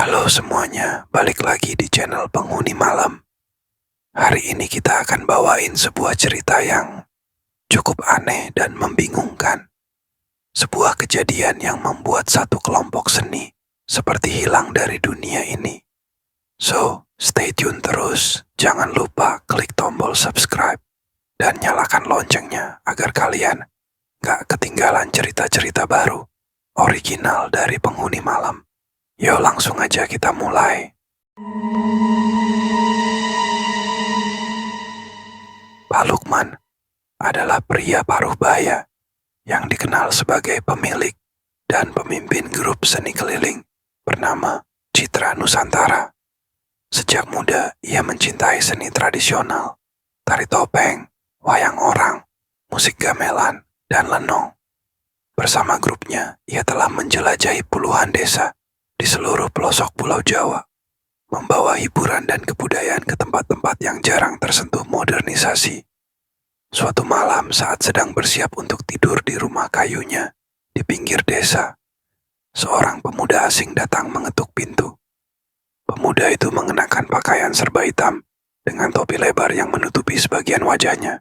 Halo semuanya, balik lagi di channel Penghuni Malam. Hari ini kita akan bawain sebuah cerita yang cukup aneh dan membingungkan. Sebuah kejadian yang membuat satu kelompok seni seperti hilang dari dunia ini. So, stay tune terus. Jangan lupa klik tombol subscribe dan nyalakan loncengnya agar kalian gak ketinggalan cerita-cerita baru original dari Penghuni Malam. Yuk langsung aja kita mulai. Pak Lukman adalah pria paruh baya yang dikenal sebagai pemilik dan pemimpin grup seni keliling bernama Citra Nusantara. Sejak muda ia mencintai seni tradisional, tari topeng, wayang orang, musik gamelan, dan lenong. Bersama grupnya, ia telah menjelajahi puluhan desa di seluruh pelosok Pulau Jawa, membawa hiburan dan kebudayaan ke tempat-tempat yang jarang tersentuh modernisasi. Suatu malam saat sedang bersiap untuk tidur di rumah kayunya di pinggir desa, seorang pemuda asing datang mengetuk pintu. Pemuda itu mengenakan pakaian serba hitam dengan topi lebar yang menutupi sebagian wajahnya.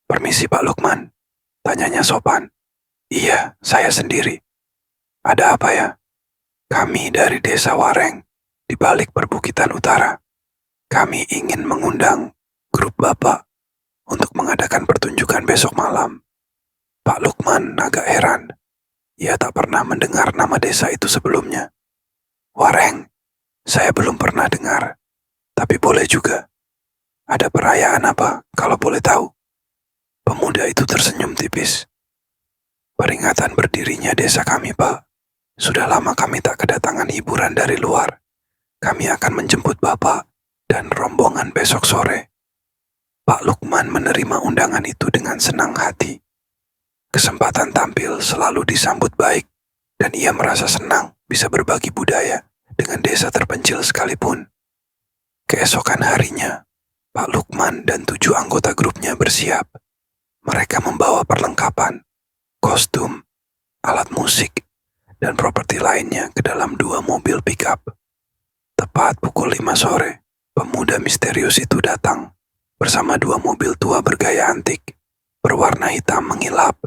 "Permisi Pak Lukman," tanyanya sopan. "Iya, saya sendiri." "Ada apa ya?" "Kami dari desa Wareng, di balik perbukitan utara. Kami ingin mengundang grup Bapak untuk mengadakan pertunjukan besok malam." Pak Lukman agak heran. Ia tak pernah mendengar nama desa itu sebelumnya. "Wareng, saya belum pernah dengar, tapi boleh juga. Ada perayaan apa kalau boleh tahu?" Pemuda itu tersenyum tipis. "Peringatan berdirinya desa kami, Pak. Sudah lama kami tak kedatangan hiburan dari luar. Kami akan menjemput Bapak dan rombongan besok sore." Pak Lukman menerima undangan itu dengan senang hati. Kesempatan tampil selalu disambut baik, dan ia merasa senang bisa berbagi budaya dengan desa terpencil sekalipun. Keesokan harinya, Pak Lukman dan 7 anggota grupnya bersiap. Mereka membawa perlengkapan, kostum, alat musik, dan properti lainnya ke dalam 2 mobil pick-up. Tepat pukul 5 sore, pemuda misterius itu datang bersama 2 mobil tua bergaya antik, berwarna hitam mengilap,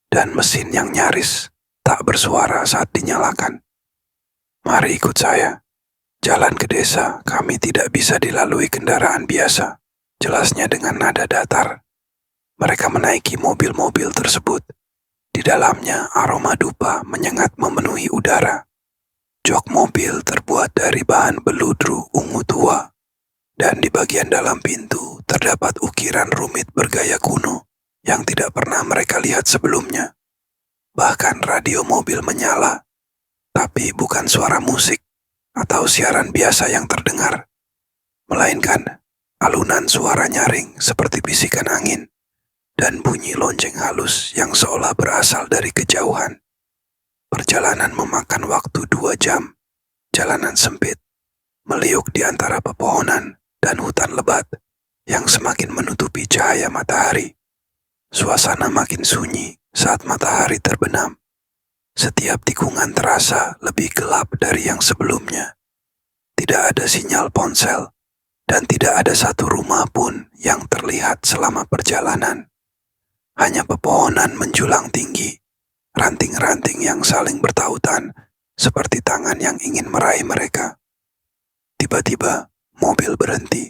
dan mesin yang nyaris tak bersuara saat dinyalakan. "Mari ikut saya. Jalan ke desa kami tidak bisa dilalui kendaraan biasa," jelasnya dengan nada datar. Mereka menaiki mobil-mobil tersebut. Di dalamnya aroma dupa menyengat memenuhi udara. Jok mobil terbuat dari bahan beludru ungu tua, dan di bagian dalam pintu terdapat ukiran rumit bergaya kuno yang tidak pernah mereka lihat sebelumnya. Bahkan radio mobil menyala, tapi bukan suara musik atau siaran biasa yang terdengar, melainkan alunan suara nyaring seperti bisikan angin dan bunyi lonceng halus yang seolah berasal dari kejauhan. Perjalanan memakan waktu 2 jam. Jalanan sempit, meliuk di antara pepohonan dan hutan lebat yang semakin menutupi cahaya matahari. Suasana makin sunyi saat matahari terbenam. Setiap tikungan terasa lebih gelap dari yang sebelumnya. Tidak ada sinyal ponsel, dan tidak ada satu rumah pun yang terlihat selama perjalanan. Hanya pepohonan menjulang tinggi, ranting-ranting yang saling bertautan seperti tangan yang ingin meraih mereka. Tiba-tiba, mobil berhenti.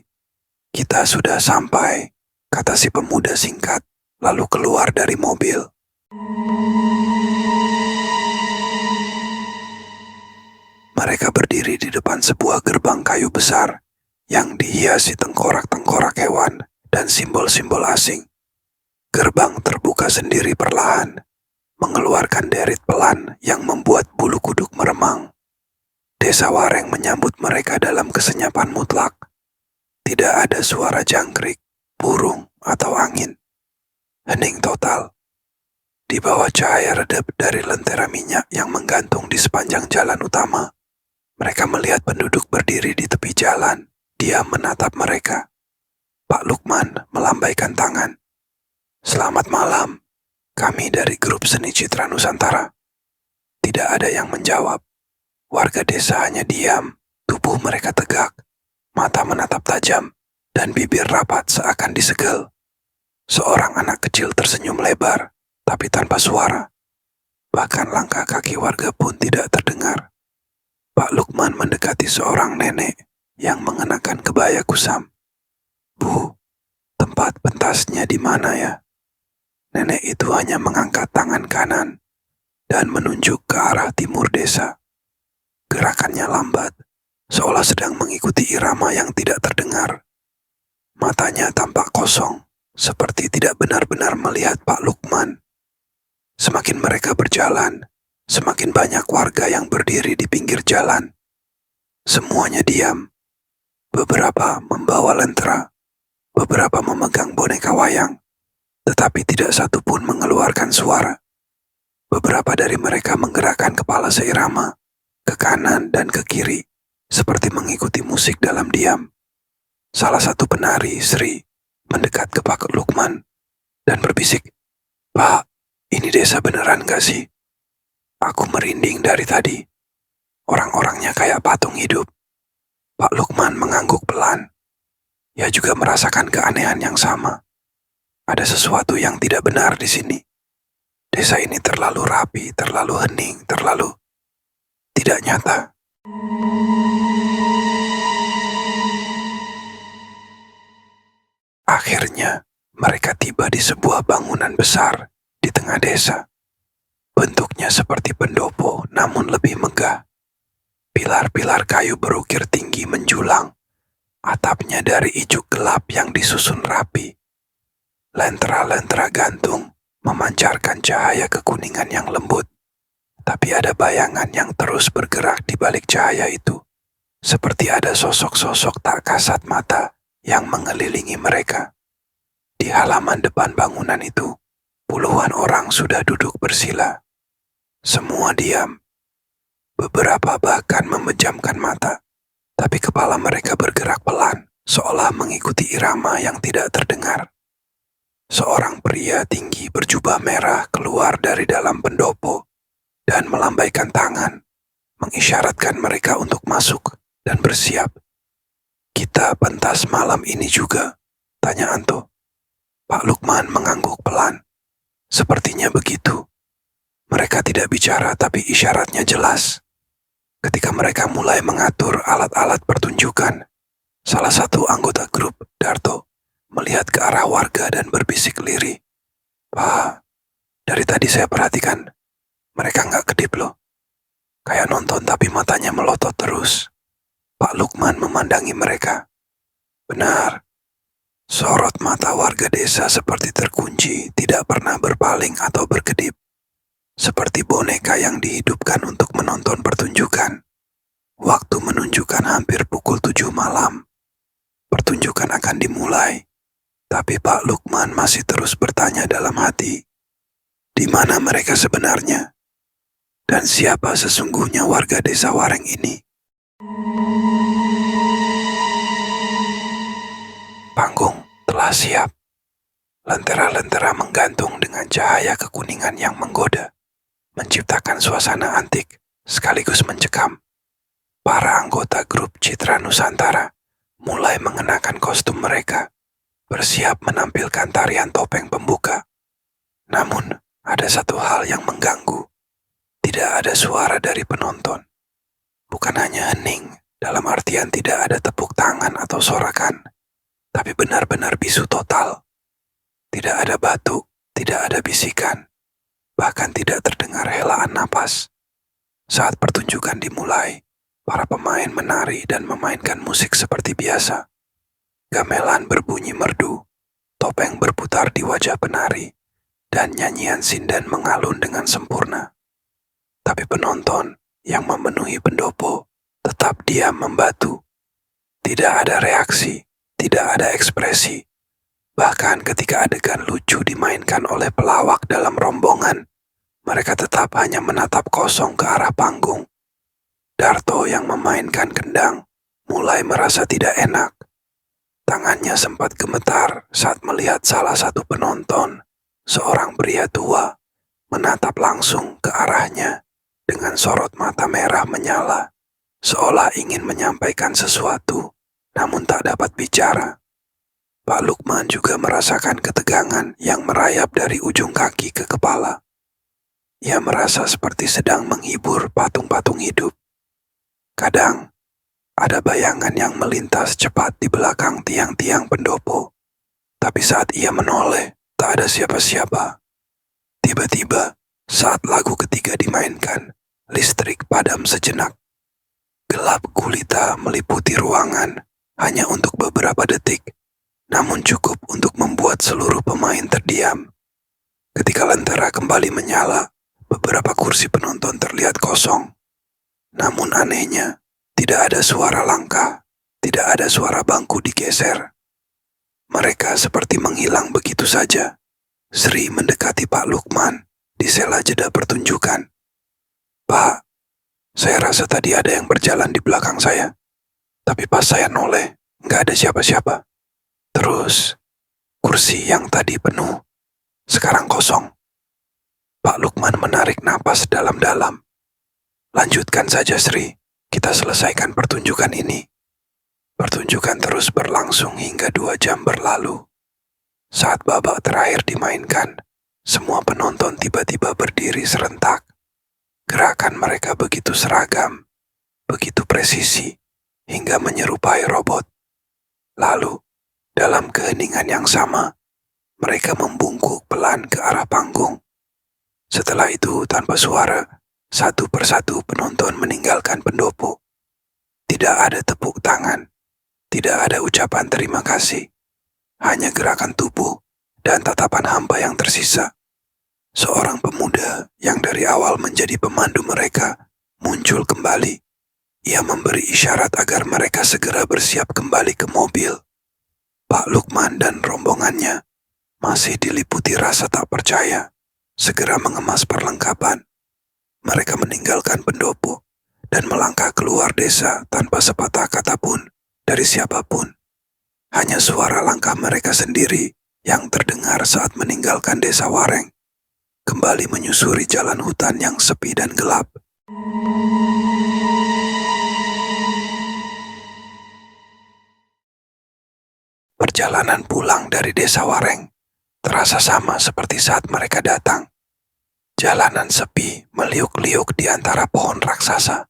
"Kita sudah sampai," kata si pemuda singkat, lalu keluar dari mobil. Mereka berdiri di depan sebuah gerbang kayu besar yang dihiasi tengkorak-tengkorak hewan dan simbol-simbol asing. Gerbang terbuka sendiri perlahan, mengeluarkan derit pelan yang membuat bulu kuduk meremang. Desa Wareng menyambut mereka dalam kesenyapan mutlak. Tidak ada suara jangkrik, burung, atau angin. Hening total. Di bawah cahaya redap dari lentera minyak yang menggantung di sepanjang jalan utama, mereka melihat penduduk berdiri di tepi jalan, diam menatap mereka. Pak Lukman melambaikan tangan. "Selamat malam, kami dari grup seni Citra Nusantara." Tidak ada yang menjawab. Warga desa hanya diam, tubuh mereka tegak, mata menatap tajam, dan bibir rapat seakan disegel. Seorang anak kecil tersenyum lebar, tapi tanpa suara. Bahkan langkah kaki warga pun tidak terdengar. Pak Lukman mendekati seorang nenek yang mengenakan kebaya kusam. "Bu, tempat pentasnya di mana ya?" Nenek itu hanya mengangkat tangan kanan dan menunjuk ke arah timur desa. Gerakannya lambat, seolah sedang mengikuti irama yang tidak terdengar. Matanya tampak kosong, seperti tidak benar-benar melihat Pak Lukman. Semakin mereka berjalan, semakin banyak warga yang berdiri di pinggir jalan. Semuanya diam. Beberapa membawa lentera, beberapa memegang boneka wayang, tetapi tidak satu pun mengeluarkan suara. Beberapa dari mereka menggerakkan kepala seirama, ke kanan dan ke kiri, seperti mengikuti musik dalam diam. Salah satu penari, Sri, mendekat ke Pak Lukman dan berbisik, "Pak, ini desa beneran gak sih? Aku merinding dari tadi. Orang-orangnya kayak patung hidup." Pak Lukman mengangguk pelan. Ia juga merasakan keanehan yang sama. Ada sesuatu yang tidak benar di sini. Desa ini terlalu rapi, terlalu hening, terlalu tidak nyata. Akhirnya, mereka tiba di sebuah bangunan besar di tengah desa. Bentuknya seperti pendopo, namun lebih megah. Pilar-pilar kayu berukir tinggi menjulang. Atapnya dari ijuk gelap yang disusun rapi. Lentera-lentera gantung memancarkan cahaya kekuningan yang lembut. Tapi ada bayangan yang terus bergerak di balik cahaya itu. Seperti ada sosok-sosok tak kasat mata yang mengelilingi mereka. Di halaman depan bangunan itu, puluhan orang sudah duduk bersila. Semua diam. Beberapa bahkan memejamkan mata. Tapi kepala mereka bergerak pelan, seolah mengikuti irama yang tidak terdengar. Seorang pria tinggi berjubah merah keluar dari dalam pendopo dan melambaikan tangan, mengisyaratkan mereka untuk masuk dan bersiap. "Kita pentas malam ini juga?" tanya Anto. Pak Lukman mengangguk pelan. Sepertinya begitu. Mereka tidak bicara tapi isyaratnya jelas. Ketika mereka mulai mengatur alat-alat pertunjukan, salah satu anggota grup, Darto, melihat ke arah warga dan berbisik lirih, "Pak, dari tadi saya perhatikan, mereka nggak kedip loh. Kayak nonton tapi matanya melotot terus." Pak Lukman memandangi mereka. Benar, sorot mata warga desa seperti terkunci, tidak pernah berpaling atau berkedip. Seperti boneka yang dihidupkan untuk menonton pertunjukan. Waktu menunjukkan hampir pukul 7 malam. Pertunjukan akan dimulai. Tapi Pak Lukman masih terus bertanya dalam hati. Di mana mereka sebenarnya? Dan siapa sesungguhnya warga desa Wareng ini? Panggung telah siap. Lentera-lentera menggantung dengan cahaya kekuningan yang menggoda, menciptakan suasana antik sekaligus mencekam. Para anggota grup Citra Nusantara mulai mengenakan kostum mereka, bersiap menampilkan tarian topeng pembuka. Namun, ada satu hal yang mengganggu. Tidak ada suara dari penonton. Bukan hanya hening, dalam artian tidak ada tepuk tangan atau sorakan, tapi benar-benar bisu total. Tidak ada batuk, tidak ada bisikan, bahkan tidak terdengar helaan napas. Saat pertunjukan dimulai, para pemain menari dan memainkan musik seperti biasa. Gamelan berbunyi merdu, topeng berputar di wajah penari, dan nyanyian sinden mengalun dengan sempurna. Tapi penonton yang memenuhi pendopo tetap diam membatu. Tidak ada reaksi, tidak ada ekspresi. Bahkan ketika adegan lucu dimainkan oleh pelawak dalam rombongan, mereka tetap hanya menatap kosong ke arah panggung. Darto yang memainkan kendang mulai merasa tidak enak. Tangannya sempat gemetar saat melihat salah satu penonton, seorang pria tua, menatap langsung ke arahnya. dengan sorot mata merah menyala, seolah ingin menyampaikan sesuatu, namun tak dapat bicara. Pak Lukman juga merasakan ketegangan yang merayap dari ujung kaki ke kepala. Ia merasa seperti sedang menghibur patung-patung hidup. Kadang, ada bayangan yang melintas cepat di belakang tiang-tiang pendopo. Tapi saat ia menoleh, tak ada siapa-siapa. Tiba-tiba, saat lagu ketiga dimainkan, listrik padam sejenak. Gelap gulita meliputi ruangan hanya untuk beberapa detik, namun cukup untuk membuat seluruh pemain terdiam. Ketika lentera kembali menyala, beberapa kursi penonton terlihat kosong. Namun anehnya, tidak ada suara langkah, tidak ada suara bangku digeser. Mereka seperti menghilang begitu saja. Sri mendekati Pak Lukman di sela jeda pertunjukan. "Pak, saya rasa tadi ada yang berjalan di belakang saya. Tapi pas saya noleh, nggak ada siapa-siapa. Terus, kursi yang tadi penuh, sekarang kosong." Pak Lukman menarik napas dalam-dalam. "Lanjutkan saja, Sri. Kita selesaikan pertunjukan ini." Pertunjukan terus berlangsung hingga 2 jam berlalu. Saat babak terakhir dimainkan, semua penonton tiba-tiba berdiri serentak. Gerakan mereka begitu seragam, begitu presisi, hingga menyerupai robot. Lalu, dalam keheningan yang sama, mereka membungkuk pelan ke arah panggung. Setelah itu, tanpa suara, satu persatu penonton meninggalkan pendopo. Tidak ada tepuk tangan, tidak ada ucapan terima kasih, hanya gerakan tubuh dan tatapan hampa yang tersisa. Seorang pemuda yang dari awal menjadi pemandu mereka muncul kembali. Ia memberi isyarat agar mereka segera bersiap kembali ke mobil. Pak Lukman dan rombongannya masih diliputi rasa tak percaya, segera mengemas perlengkapan. Mereka meninggalkan pendopo dan melangkah keluar desa tanpa sepatah kata pun dari siapapun. Hanya suara langkah mereka sendiri yang terdengar saat meninggalkan desa Wareng, kembali menyusuri jalan hutan yang sepi dan gelap. Perjalanan pulang dari desa Wareng terasa sama seperti saat mereka datang. Jalanan sepi meliuk-liuk di antara pohon raksasa.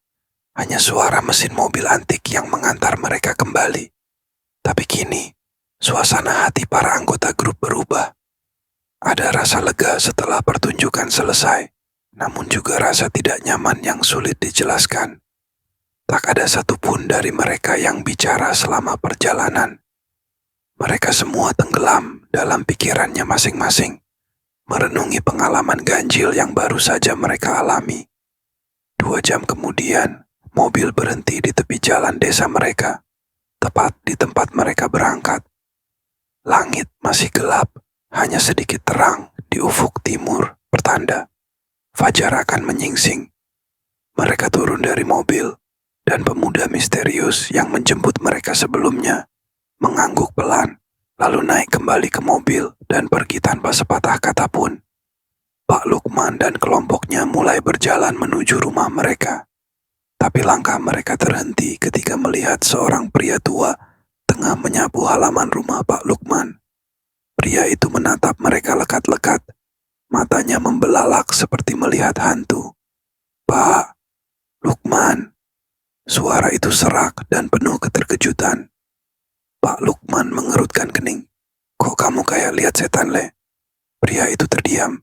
Hanya suara mesin mobil antik yang mengantar mereka kembali. Tapi kini, suasana hati para anggota grup berubah. Ada rasa lega setelah pertunjukan selesai, namun juga rasa tidak nyaman yang sulit dijelaskan. Tak ada satupun dari mereka yang bicara selama perjalanan. Mereka semua tenggelam dalam pikirannya masing-masing, merenungi pengalaman ganjil yang baru saja mereka alami. 2 jam kemudian, mobil berhenti di tepi jalan desa mereka, tepat di tempat mereka berangkat. Langit masih gelap, hanya sedikit terang di ufuk timur, pertanda fajar akan menyingsing. Mereka turun dari mobil, dan pemuda misterius yang menjemput mereka sebelumnya mengangguk pelan, lalu naik kembali ke mobil dan pergi tanpa sepatah kata pun. Pak Lukman dan kelompoknya mulai berjalan menuju rumah mereka. Tapi langkah mereka terhenti ketika melihat seorang pria tua tengah menyapu halaman rumah Pak Lukman. Pria itu menatap mereka lekat-lekat. Matanya membelalak seperti melihat hantu. "Pak Lukman." Suara itu serak dan penuh keterkejutan. Pak Lukman mengerutkan kening. "Kok kamu kayak lihat setan, Le?" Pria itu terdiam.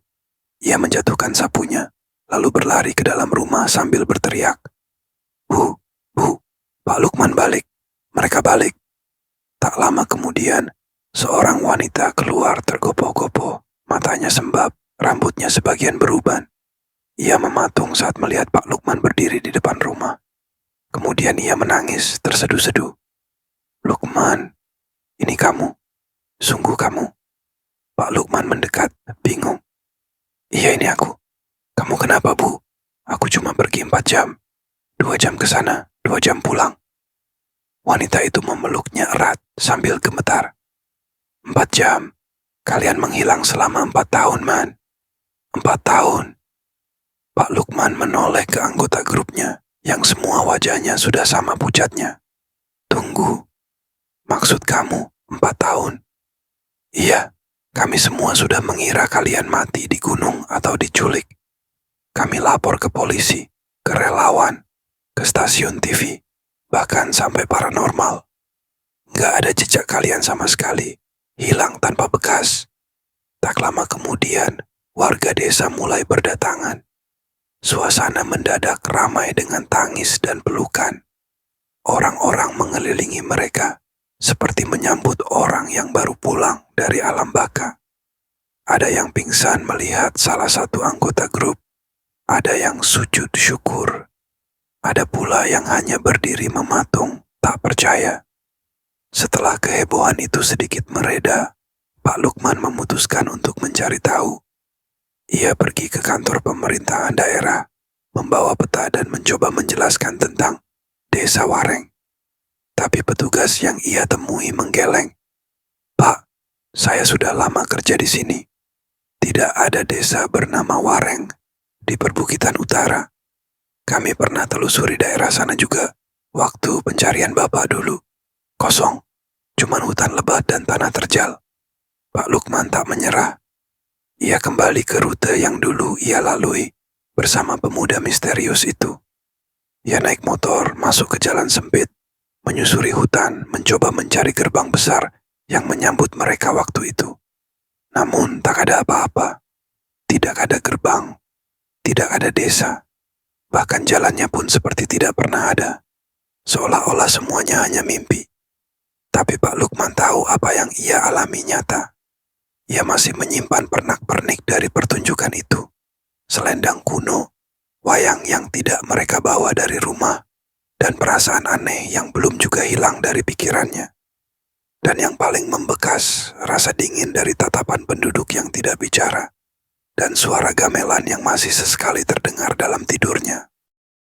Ia menjatuhkan sapunya, lalu berlari ke dalam rumah sambil berteriak. Bu, Pak Lukman balik. Mereka balik." Tak lama kemudian, seorang wanita keluar tergopoh-gopoh, matanya sembab, rambutnya sebagian beruban. Ia mematung saat melihat Pak Lukman berdiri di depan rumah. Kemudian ia menangis terseduh-seduh. "Lukman, ini kamu? Sungguh kamu?" Pak Lukman mendekat, bingung. "Iya, ini aku. Kamu kenapa, Bu? Aku cuma pergi 4 jam. 2 jam ke sana, 2 jam pulang." Wanita itu memeluknya erat sambil gemetar. 4 jam? Kalian menghilang selama 4 tahun, Man. 4 tahun. Pak Lukman menoleh ke anggota grupnya yang semua wajahnya sudah sama pucatnya. Tunggu, maksud kamu 4 tahun? Iya, kami semua sudah mengira kalian mati di gunung atau diculik. Kami lapor ke polisi, ke relawan, ke stasiun TV, bahkan sampai paranormal. Nggak ada jejak kalian sama sekali, hilang tanpa bekas. Tak lama kemudian, warga desa mulai berdatangan. Suasana mendadak ramai dengan tangis dan pelukan. Orang-orang mengelilingi mereka, seperti menyambut orang yang baru pulang dari alam baka. Ada yang pingsan melihat salah satu anggota grup, ada yang sujud syukur, ada pula yang hanya berdiri mematung, tak percaya. Setelah kehebohan itu sedikit mereda, Pak Lukman memutuskan untuk mencari tahu. Ia pergi ke kantor pemerintahan daerah, membawa peta dan mencoba menjelaskan tentang Desa Wareng. Tapi petugas yang ia temui menggeleng. Pak, saya sudah lama kerja di sini. Tidak ada desa bernama Wareng di perbukitan utara. Kami pernah telusuri daerah sana juga, waktu pencarian Bapak dulu. Kosong, cuman hutan lebat dan tanah terjal. Pak Lukman tak menyerah. Ia kembali ke rute yang dulu ia lalui bersama pemuda misterius itu. Ia naik motor masuk ke jalan sempit, menyusuri hutan, mencoba mencari gerbang besar yang menyambut mereka waktu itu. Namun tak ada apa-apa. Tidak ada gerbang, tidak ada desa. Bahkan jalannya pun seperti tidak pernah ada. Seolah-olah semuanya hanya mimpi. Tapi Pak Lukman tahu apa yang ia alami nyata. Ia masih menyimpan pernak-pernik dari pertunjukan itu. Selendang kuno, wayang yang tidak mereka bawa dari rumah, dan perasaan aneh yang belum juga hilang dari pikirannya. Dan yang paling membekas, rasa dingin dari tatapan penduduk yang tidak bicara, dan suara gamelan yang masih sesekali terdengar dalam tidurnya.